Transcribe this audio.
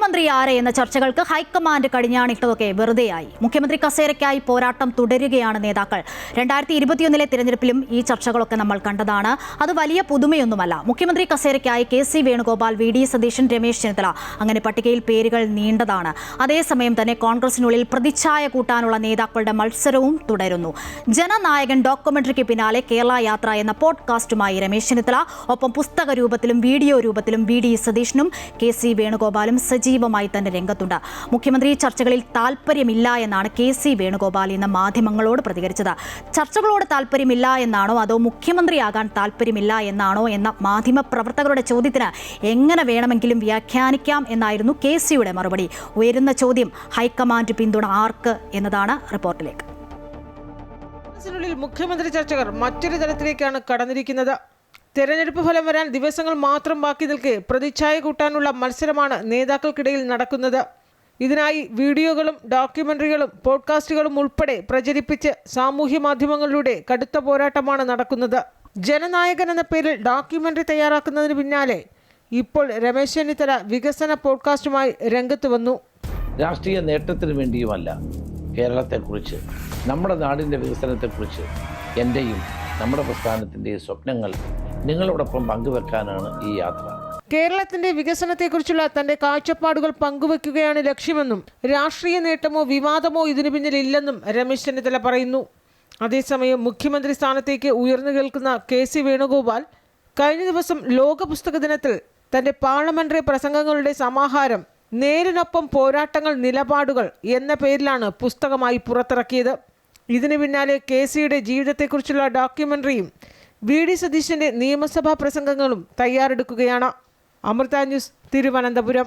മുഖ്യമന്ത്രി ആരെ എന്ന ചർച്ചകൾക്ക് ഹൈക്കമാൻഡ് കടിഞ്ഞാണിട്ടതൊക്കെ വെറുതെയായി. മുഖ്യമന്ത്രി കസേരയ്ക്കായി പോരാട്ടം തുടരുകയാണ് നേതാക്കൾ. 2021 തിരഞ്ഞെടുപ്പിലും ഈ ചർച്ചകളൊക്കെ നമ്മൾ കണ്ടതാണ്. അത് വലിയ പുതുമയൊന്നുമല്ല. മുഖ്യമന്ത്രി കസേരയ്ക്കായി KC വേണുഗോപാൽ, VD സതീശൻ, രമേശ് ചെന്നിത്തല, അങ്ങനെ പട്ടികയിൽ പേരുകൾ നീണ്ടതാണ്. അതേസമയം തന്നെ കോൺഗ്രസിനുള്ളിൽ പ്രതിച്ഛായ കൂട്ടാനുള്ള നേതാക്കളുടെ മത്സരവും തുടരുന്നു. ജനനായകൻ ഡോക്യുമെന്ററിക്ക് പിന്നാലെ കേരള യാത്ര എന്ന പോഡ്കാസ്റ്റുമായി രമേശ് ചെന്നിത്തല, ഒപ്പം പുസ്തക രൂപത്തിലും വീഡിയോ രൂപത്തിലും VD സതീശനും KC വേണുഗോപാലും സജീവമായി തന്നെ രംഗത്തുണ്ട്. മുഖ്യമന്ത്രി ചർച്ചകളിൽ താല്പര്യമില്ല എന്നാണ് KC വേണുഗോപാൽ ഇന്ന് മാധ്യമങ്ങളോട് പ്രതികരിച്ചത്. ചർച്ചകളോട് താല്പര്യമില്ല എന്നാണോ അതോ മുഖ്യമന്ത്രിയാകാൻ താല്പര്യമില്ല എന്നാണോ എന്ന മാധ്യമപ്രവർത്തകരുടെ ചോദ്യത്തിന് എങ്ങനെ വേണമെങ്കിലും വ്യാഖ്യാനിക്കാം എന്നായിരുന്നു KCയുടെ മറുപടി. ഉയരുന്ന ചോദ്യം ഹൈക്കമാൻഡ് പിന്തുണ ആർക്ക് എന്നതാണ്. റിപ്പോർട്ടിലേക്ക്. മുഖ്യമന്ത്രി ചർച്ചകൾ മറ്റൊരു തലത്തിലേക്കാണ് കടന്നിരിക്കുന്നത്. തെരഞ്ഞെടുപ്പ് ഫലം വരാൻ ദിവസങ്ങൾ മാത്രം ബാക്കി നിൽക്കെ പ്രതിച്ഛായ കൂട്ടാനുള്ള മത്സരമാണ് നേതാക്കൾക്കിടയിൽ നടക്കുന്നത്. ഇതിനായി വീഡിയോകളും ഡോക്യുമെന്ററികളും പോഡ്കാസ്റ്റുകളും ഉൾപ്പെടെ പ്രചരിപ്പിച്ച് സാമൂഹ്യ മാധ്യമങ്ങളിലൂടെ കടുത്ത പോരാട്ടമാണ് നടക്കുന്നത്. ജനനായകൻ എന്ന പേരിൽ ഡോക്യുമെന്ററി തയ്യാറാക്കുന്നതിന് പിന്നാലെ ഇപ്പോൾ രമേശ് ചെന്നിത്തല വികസന പോഡ്കാസ്റ്റുമായി രംഗത്ത് വന്നു. രാഷ്ട്രീയ നേട്ടത്തിന് വേണ്ടിയുമല്ല, കേരളത്തെക്കുറിച്ച്, നമ്മുടെ നാടിൻ്റെ വികസനത്തെക്കുറിച്ച് എൻ്റെയും നമ്മുടെ പ്രസ്ഥാനത്തിൻ്റെയും സ്വപ്നങ്ങൾ നിങ്ങളോടൊപ്പം പങ്കുവെക്കാനാണ് ഈ യാത്ര. കേരളത്തിന്റെ വികസനത്തെക്കുറിച്ചുള്ള തന്റെ കാഴ്ചപ്പാടുകൾ പങ്കുവെക്കുകയാണ് ലക്ഷ്യമെന്നും രാഷ്ട്രീയ നേട്ടമോ വിവാദമോ ഇതിനു പിന്നിലില്ലെന്നും രമേശ് ചെന്നിത്തല പറയുന്നു. അതേസമയം മുഖ്യമന്ത്രി സ്ഥാനത്തേക്ക് ഉയർന്നു കേൾക്കുന്ന KC വേണുഗോപാൽ കഴിഞ്ഞ ദിവസം ലോക പുസ്തക ദിനത്തിൽ തന്റെ പാർലമെന്ററി പ്രസംഗങ്ങളുടെ സമാഹാരം നേരിനൊപ്പം പോരാട്ടങ്ങൾ നിലപാടുകൾ എന്ന പേരിലാണ് പുസ്തകമായി പുറത്തിറക്കിയത്. ഇതിനു പിന്നാലെ KCയുടെ ജീവിതത്തെക്കുറിച്ചുള്ള ഡോക്യുമെന്ററിയും VD സതീശന്റെ നിയമസഭാ പ്രസംഗങ്ങളും തയ്യാറെടുക്കുകയാണ്. അമൃത ന്യൂസ്, തിരുവനന്തപുരം.